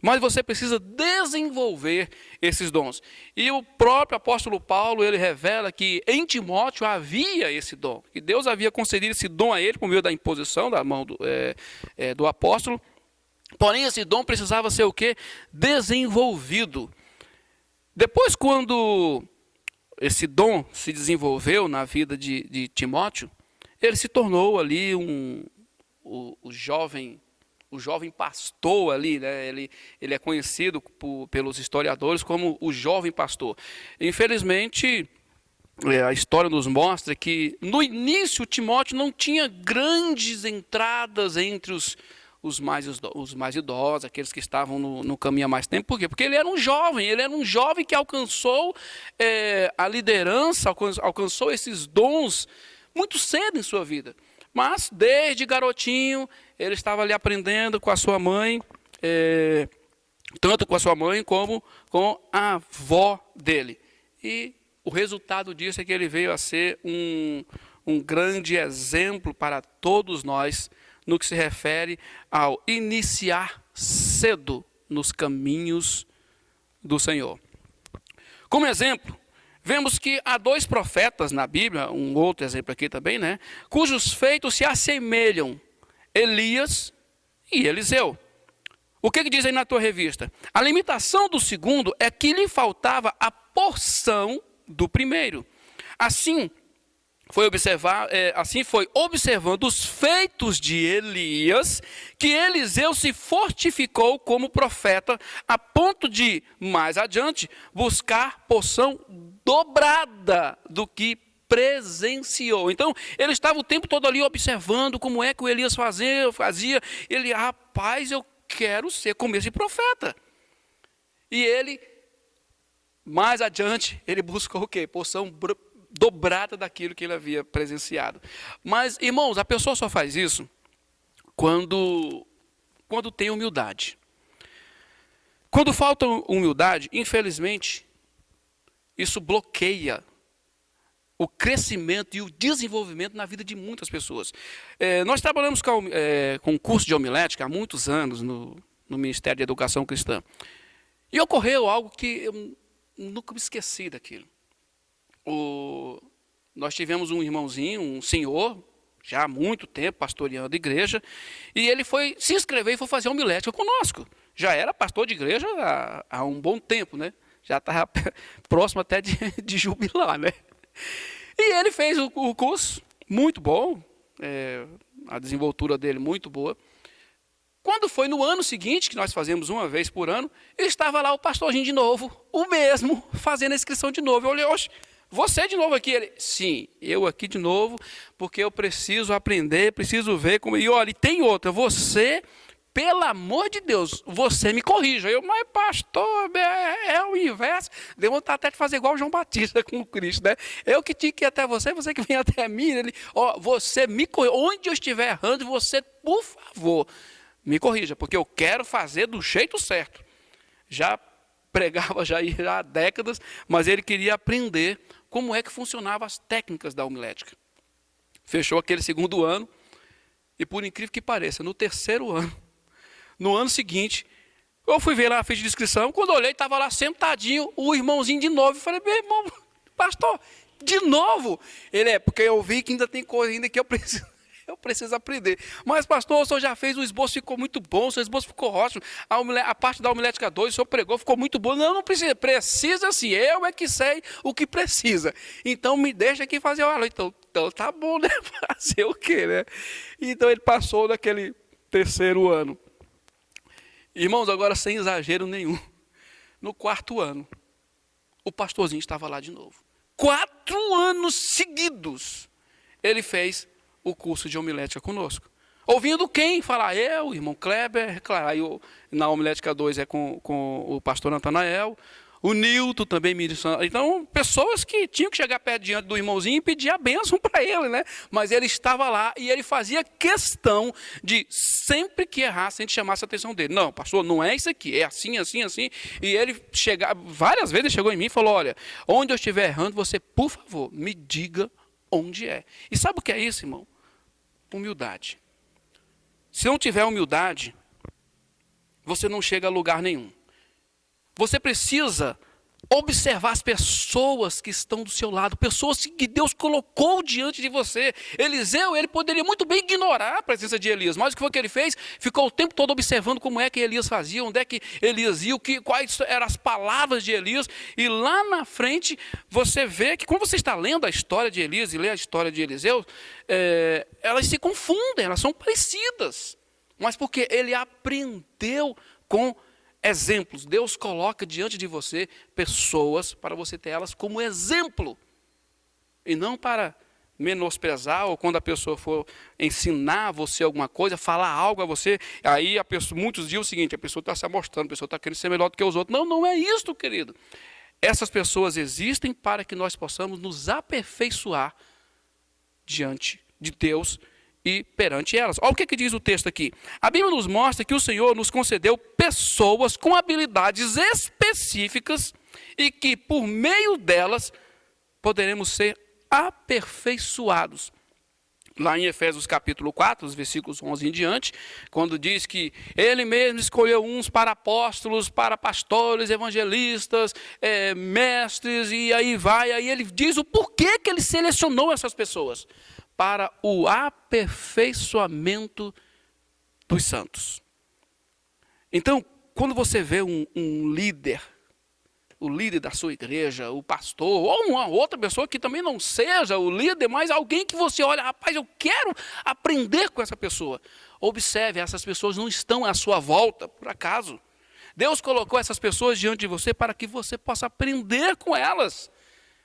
Mas você precisa desenvolver esses dons. E o próprio apóstolo Paulo, ele revela que em Timóteo havia esse dom. Que Deus havia concedido esse dom a ele, por meio da imposição da mão do apóstolo. Porém, esse dom precisava ser o quê? Desenvolvido. Depois, quando esse dom se desenvolveu na vida de Timóteo, ele se tornou ali o jovem pastor ali, né? Ele é conhecido pelos historiadores como o jovem pastor. Infelizmente, a história nos mostra que no início Timóteo não tinha grandes entradas entre os mais idosos, aqueles que estavam no caminho há mais tempo. Por quê? Porque ele era um jovem que alcançou a liderança, alcançou esses dons muito cedo em sua vida. Mas desde garotinho, ele estava ali aprendendo com a sua mãe, tanto com a sua mãe como com a avó dele. E o resultado disso é que ele veio a ser um grande exemplo para todos nós, no que se refere ao iniciar cedo nos caminhos do Senhor. Como exemplo, vemos que há 2 profetas na Bíblia, um outro exemplo aqui também, né, cujos feitos se assemelham: Elias e Eliseu. O que diz aí na tua revista? A limitação do segundo é que lhe faltava a porção do primeiro. Assim foi observando os feitos de Elias, que Eliseu se fortificou como profeta, a ponto de, mais adiante, buscar porção dobrada do que presenciou. Então, ele estava o tempo todo ali observando como é que o Elias fazia. Ele, rapaz, eu quero ser como esse profeta. E ele, mais adiante, ele buscou o quê? Porção dobrada daquilo que ele havia presenciado. Mas, irmãos, a pessoa só faz isso quando tem humildade. Quando falta humildade, infelizmente, isso bloqueia o crescimento e o desenvolvimento na vida de muitas pessoas. Nós trabalhamos com curso de homilética há muitos anos no Ministério de Educação Cristã. E ocorreu algo que eu nunca me esqueci daquilo. Nós tivemos um irmãozinho, um senhor, já há muito tempo, pastoreando a igreja, e ele foi se inscrever e foi fazer homilética conosco. Já era pastor de igreja há um bom tempo, né? Já estava próximo até de jubilar, né? E ele fez o curso, muito bom, a desenvoltura dele muito boa. Quando foi no ano seguinte, que nós fazemos uma vez por ano, estava lá o pastorzinho de novo, o mesmo, fazendo a inscrição de novo. Eu olhei, oxe, você de novo aqui? Ele, sim, eu aqui de novo, porque eu preciso aprender, preciso ver como... E olha, tem outra, você... Pelo amor de Deus, você me corrija. Mas pastor, é o inverso. Deu vontade até de fazer igual o João Batista com o Cristo, né? Eu que tinha que ir até você que vem até mim. Ele, você me corrija. Onde eu estiver errando, você, por favor, me corrija, porque eu quero fazer do jeito certo. Já pregava já há décadas, mas ele queria aprender como é que funcionavam as técnicas da homilética. Fechou aquele segundo ano, e por incrível que pareça, no terceiro ano, no ano seguinte, eu fui ver lá a ficha de inscrição, quando eu olhei, estava lá sentadinho, o irmãozinho de novo. Eu falei, meu irmão, pastor, de novo? Ele, porque eu vi que ainda tem coisa ainda que eu preciso aprender. Mas, pastor, o senhor já fez, o esboço ficou muito bom, o seu esboço ficou ótimo, a parte da homilética 2, o senhor pregou, ficou muito bom. Não precisa assim, eu é que sei o que precisa. Então, me deixa aqui fazer, olha, então tá bom, né? Fazer o quê, né? Então, ele passou naquele terceiro ano. Irmãos, agora sem exagero nenhum, no quarto ano, o pastorzinho estava lá de novo. 4 anos seguidos, ele fez o curso de homilética conosco. Ouvindo quem falar? Eu, o irmão Kleber, claro, aí na homilética 2 é com o pastor Natanael, o Nilton também ministrando. Então, pessoas que tinham que chegar perto diante do irmãozinho e pedir a bênção para ele, né? Mas ele estava lá e ele fazia questão de, sempre que errasse, a gente chamasse a atenção dele. Não, pastor, não é isso aqui, é assim, assim, assim. E ele várias vezes ele chegou em mim e falou, olha, onde eu estiver errando, você, por favor, me diga onde é. E sabe o que é isso, irmão? Humildade. Se não tiver humildade, você não chega a lugar nenhum. Você precisa observar as pessoas que estão do seu lado, pessoas que Deus colocou diante de você. Eliseu, ele poderia muito bem ignorar a presença de Elias, mas o que foi que ele fez? Ficou o tempo todo observando como é que Elias fazia, onde é que Elias ia, quais eram as palavras de Elias, e lá na frente você vê que quando você está lendo a história de Elias e lê a história de Eliseu, elas se confundem, elas são parecidas, mas porque ele aprendeu com exemplos. Deus coloca diante de você pessoas para você ter elas como exemplo. E não para menosprezar, ou quando a pessoa for ensinar você alguma coisa, falar algo a você, aí muitos dizem o seguinte, a pessoa está se amostrando, a pessoa está querendo ser melhor do que os outros. Não, não é isto, querido. Essas pessoas existem para que nós possamos nos aperfeiçoar diante de Deus e perante elas. Olha o que diz o texto aqui. A Bíblia nos mostra que o Senhor nos concedeu pessoas com habilidades específicas e que por meio delas poderemos ser aperfeiçoados. Lá em Efésios capítulo 4, os versículos 11 em diante, quando diz que ele mesmo escolheu uns para apóstolos, para pastores, evangelistas, mestres, e aí vai, aí ele diz o porquê que ele selecionou essas pessoas. Para o aperfeiçoamento dos santos. Então, quando você vê um líder, o líder da sua igreja, o pastor, ou uma outra pessoa que também não seja o líder, mas alguém que você olha, rapaz, eu quero aprender com essa pessoa. Observe, essas pessoas não estão à sua volta, por acaso. Deus colocou essas pessoas diante de você para que você possa aprender com elas.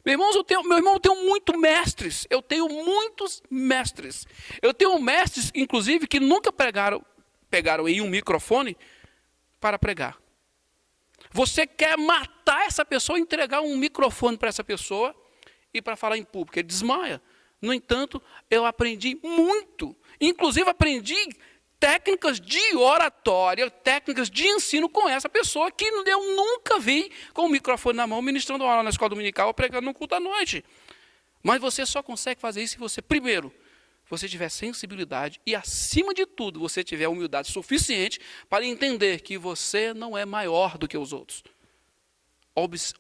Meu irmão, eu tenho muitos mestres. Eu tenho muitos mestres. Eu tenho mestres, inclusive, que nunca pegaram em um microfone para pregar. Você quer matar essa pessoa, entregar um microfone para essa pessoa e para falar em público. Ele desmaia. No entanto, eu aprendi muito. Inclusive, aprendi técnicas de oratória, técnicas de ensino com essa pessoa que eu nunca vi com o microfone na mão, ministrando uma aula na escola dominical ou pregando no culto à noite. Mas você só consegue fazer isso se você, primeiro, você tiver sensibilidade e, acima de tudo, você tiver humildade suficiente para entender que você não é maior do que os outros.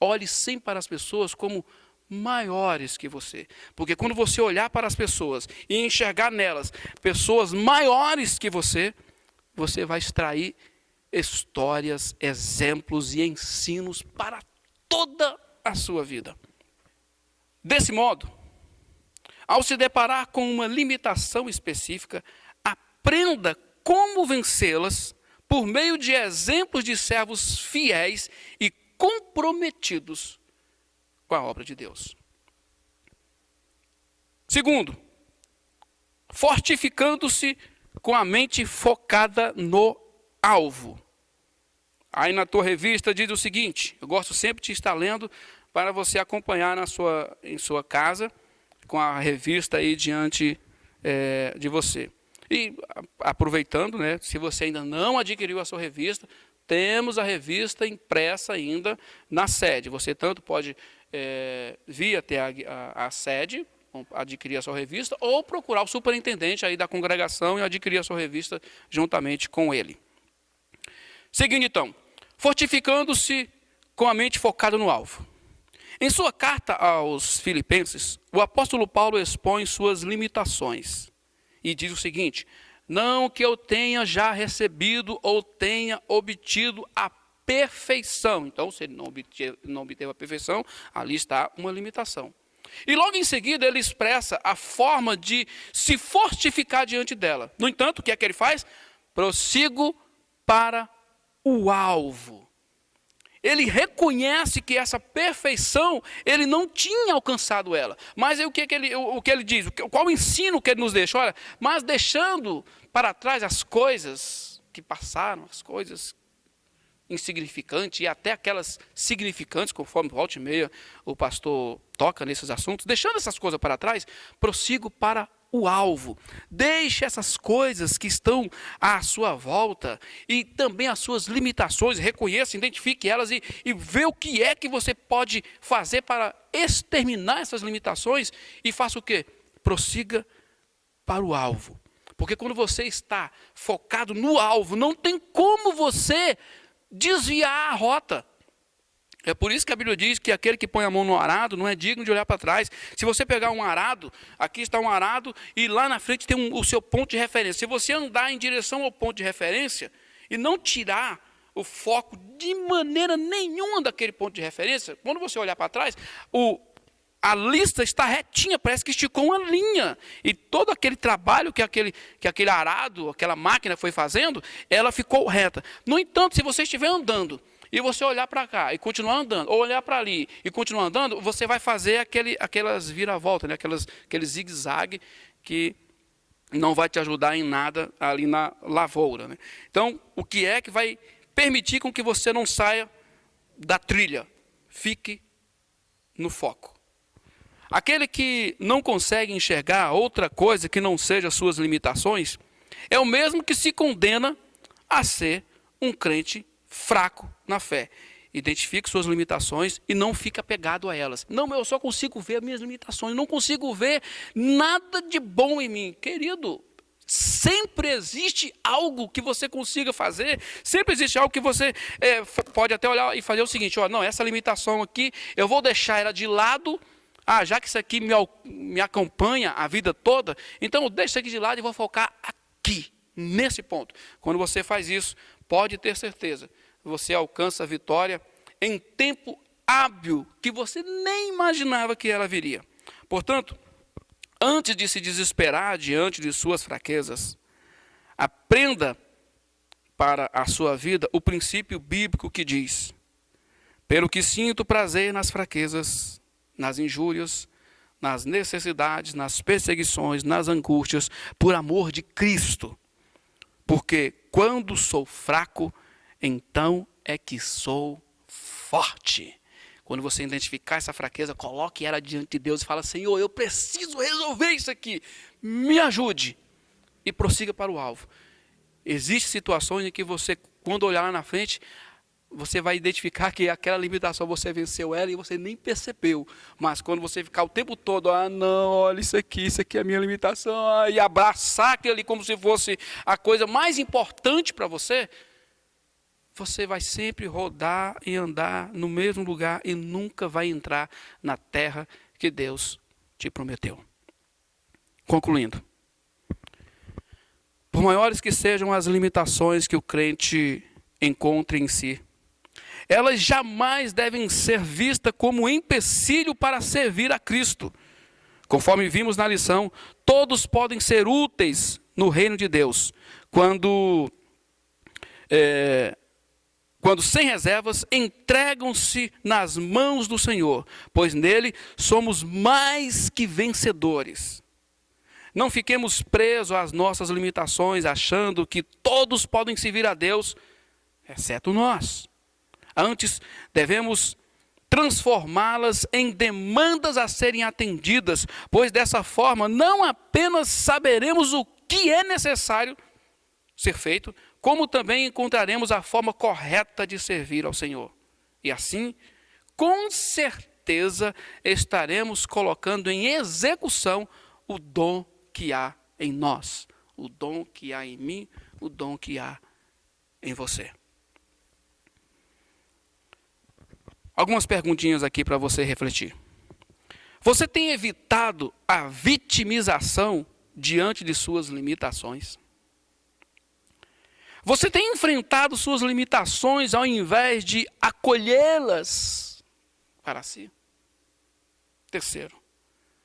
Olhe sempre para as pessoas como maiores que você. Porque quando você olhar para as pessoas e enxergar nelas pessoas maiores que você vai extrair histórias, exemplos e ensinos para toda a sua vida. Desse modo, ao se deparar com uma limitação específica, aprenda como vencê-las por meio de exemplos de servos fiéis e comprometidos com a obra de Deus. Segundo, fortificando-se com a mente focada no alvo. Aí na tua revista diz o seguinte, eu gosto sempre de estar lendo para você acompanhar em sua casa, com a revista aí diante de você. E aproveitando, né, se você ainda não adquiriu a sua revista, temos a revista impressa ainda na sede. Você tanto pode vir até a sede, adquirir a sua revista, ou procurar o superintendente aí da congregação e adquirir a sua revista juntamente com ele. Seguindo então, fortificando-se com a mente focada no alvo. Em sua carta aos Filipenses, o apóstolo Paulo expõe suas limitações e diz o seguinte: não que eu tenha já recebido ou tenha obtido a perfeição. Então, se ele não obteve a perfeição, ali está uma limitação. E logo em seguida ele expressa a forma de se fortificar diante dela. No entanto, o que é que ele faz? Prossigo para o alvo. Ele reconhece que essa perfeição, ele não tinha alcançado ela. Mas aí o que ele diz? Qual o ensino que ele nos deixa? Olha, mas deixando para trás as coisas que passaram, as coisas insignificantes e até aquelas significantes, conforme volta e meia o pastor toca nesses assuntos, deixando essas coisas para trás, prossigo para o alvo. Deixe essas coisas que estão à sua volta e também as suas limitações, reconheça, identifique elas e vê o que é que você pode fazer para exterminar essas limitações e faça o quê? Prossiga para o alvo. Porque quando você está focado no alvo, não tem como você desviar a rota. É por isso que a Bíblia diz que aquele que põe a mão no arado não é digno de olhar para trás. Se você pegar um arado, aqui está um arado e lá na frente tem o seu ponto de referência. Se você andar em direção ao ponto de referência e não tirar o foco de maneira nenhuma daquele ponto de referência, quando você olhar para trás, a lista está retinha, parece que esticou uma linha. E todo aquele trabalho que aquele arado, aquela máquina foi fazendo, ela ficou reta. No entanto, se você estiver andando e você olhar para cá e continuar andando, ou olhar para ali e continuar andando, você vai fazer aquelas viravoltas, né? Aquele zigue-zague que não vai te ajudar em nada ali na lavoura, né? Então, o que é que vai permitir com que você não saia da trilha? Fique no foco. Aquele que não consegue enxergar outra coisa que não seja suas limitações, é o mesmo que se condena a ser um crente fraco na fé. Identifique suas limitações e não fique apegado a elas. Não, eu só consigo ver as minhas limitações, não consigo ver nada de bom em mim. Querido, sempre existe algo que você consiga fazer, sempre existe algo que você pode até olhar e fazer o seguinte: ó, não, essa limitação aqui, eu vou deixar ela de lado. Já que isso aqui me acompanha a vida toda, então eu deixo isso aqui de lado e vou focar aqui. nesse ponto. Quando você faz isso, pode ter certeza, você alcança a vitória em tempo hábil, que você nem imaginava que ela viria. Portanto, antes de se desesperar diante de suas fraquezas, aprenda para a sua vida o princípio bíblico que diz: pelo que sinto prazer nas fraquezas, nas injúrias, nas necessidades, nas perseguições, nas angústias, por amor de Cristo. Porque quando sou fraco, então é que sou forte. Quando você identificar essa fraqueza, coloque ela diante de Deus e fala: Senhor, eu preciso resolver isso aqui, me ajude. E prossiga para o alvo. Existem situações em que você, quando olhar lá na frente, você vai identificar que aquela limitação você venceu ela e você nem percebeu. Mas quando você ficar o tempo todo, não, olha isso aqui é a minha limitação, e abraçar aquilo ali como se fosse a coisa mais importante para você, você vai sempre rodar e andar no mesmo lugar e nunca vai entrar na terra que Deus te prometeu. Concluindo. Por maiores que sejam as limitações que o crente encontre em si, elas jamais devem ser vistas como empecilho para servir a Cristo. Conforme vimos na lição, todos podem ser úteis no reino de Deus, quando sem reservas entregam-se nas mãos do Senhor, pois nele somos mais que vencedores. Não fiquemos presos às nossas limitações, achando que todos podem servir a Deus, exceto nós. Antes, devemos transformá-las em demandas a serem atendidas, pois dessa forma não apenas saberemos o que é necessário ser feito, como também encontraremos a forma correta de servir ao Senhor. E assim, com certeza, estaremos colocando em execução o dom que há em nós, o dom que há em mim, o dom que há em você. Algumas perguntinhas aqui para você refletir. Você tem evitado a vitimização diante de suas limitações? Você tem enfrentado suas limitações ao invés de acolhê-las para si? Terceiro,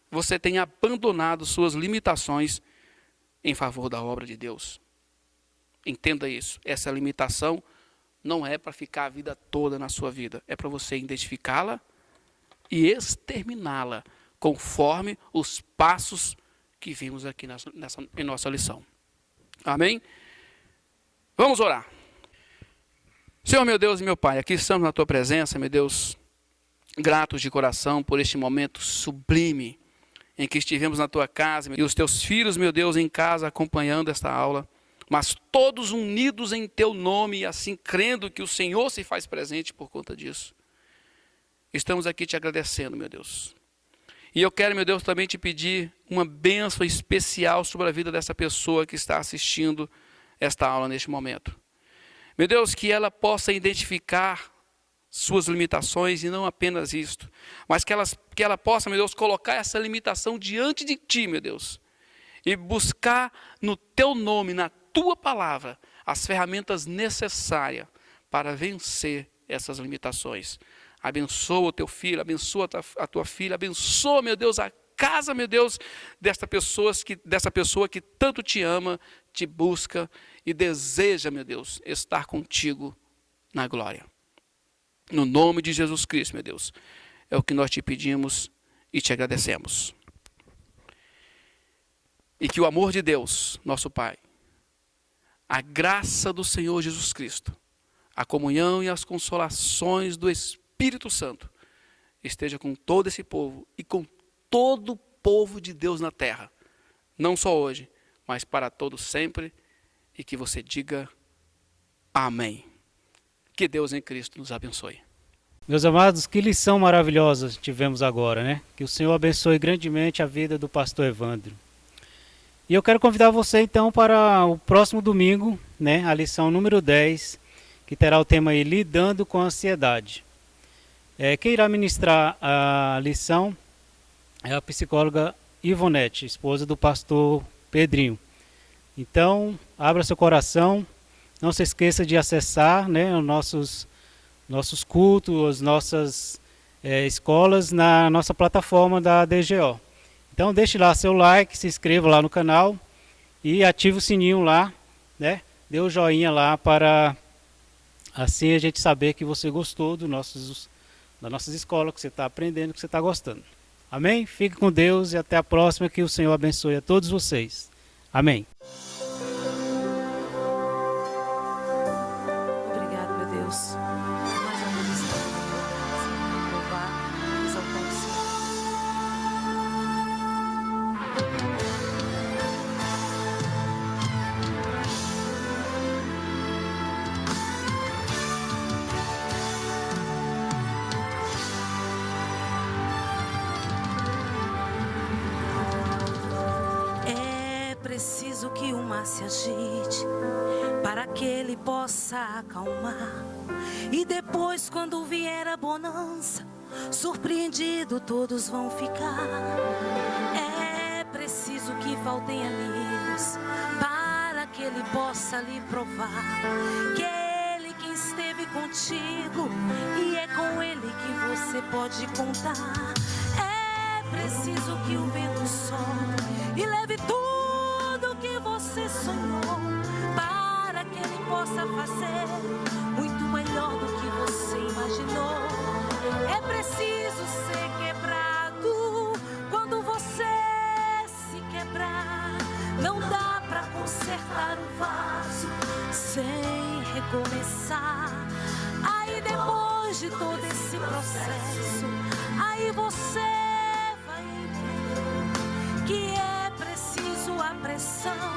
você tem abandonado suas limitações em favor da obra de Deus? Entenda isso. Essa limitação não é para ficar a vida toda na sua vida. É para você identificá-la e exterminá-la, conforme os passos que vimos aqui em nossa lição. Amém? Vamos orar. Senhor, meu Deus e meu Pai, aqui estamos na Tua presença, meu Deus, gratos de coração por este momento sublime em que estivemos na Tua casa, e os Teus filhos, meu Deus, em casa acompanhando esta aula, mas todos unidos em Teu nome e assim crendo que o Senhor se faz presente por conta disso. Estamos aqui te agradecendo, meu Deus. E eu quero, meu Deus, também te pedir uma bênção especial sobre a vida dessa pessoa que está assistindo esta aula neste momento. Meu Deus, que ela possa identificar suas limitações e não apenas isto, mas que ela possa, meu Deus, colocar essa limitação diante de Ti, meu Deus, e buscar no Teu nome, na Tua palavra, as ferramentas necessárias para vencer essas limitações. Abençoa o Teu filho, abençoa a Tua filha, abençoa, meu Deus, a casa, meu Deus, dessa pessoa que tanto Te ama, Te busca e deseja, meu Deus, estar contigo na glória. No nome de Jesus Cristo, meu Deus, é o que nós Te pedimos e Te agradecemos. E que o amor de Deus, nosso Pai, a graça do Senhor Jesus Cristo, a comunhão e as consolações do Espírito Santo esteja com todo esse povo e com todo o povo de Deus na terra, não só hoje, mas para todos sempre, e que você diga amém. Que Deus em Cristo nos abençoe. Meus amados, que lição maravilhosa tivemos agora, né? Que o Senhor abençoe grandemente a vida do pastor Evandro. E eu quero convidar você então para o próximo domingo, né? A lição número 10, que terá o tema aí, Lidando com a Ansiedade. Quem irá ministrar a lição é a psicóloga Ivonete, esposa do pastor Pedrinho. Então, abra seu coração, não se esqueça de acessar, né, os nossos cultos, as nossas escolas na nossa plataforma da DGO. Então deixe lá seu like, se inscreva lá no canal e ative o sininho lá, né? Dê o joinha lá para assim a gente saber que você gostou das nossas escolas, que você está aprendendo, que você está gostando. Amém? Fique com Deus e até a próxima, que o Senhor abençoe a todos vocês. Amém. Obrigado, meu Deus. Mais uma vez estamos louvar, exaltar o Senhor. É preciso que o mar se agite para que ele possa acalmar. E depois, quando vier a bonança, surpreendido todos vão ficar. É preciso que faltem amigos para que ele possa lhe provar que ele quem esteve contigo e é com ele que você pode contar. É preciso que o vento solte e leve tudo que você sonhou, para que ele possa fazer muito melhor do que você imaginou. É preciso ser quebrado quando você se quebrar. Não dá pra consertar um vaso sem recomeçar. Aí depois de todo esse processo, aí você vai entender que é preciso a pressão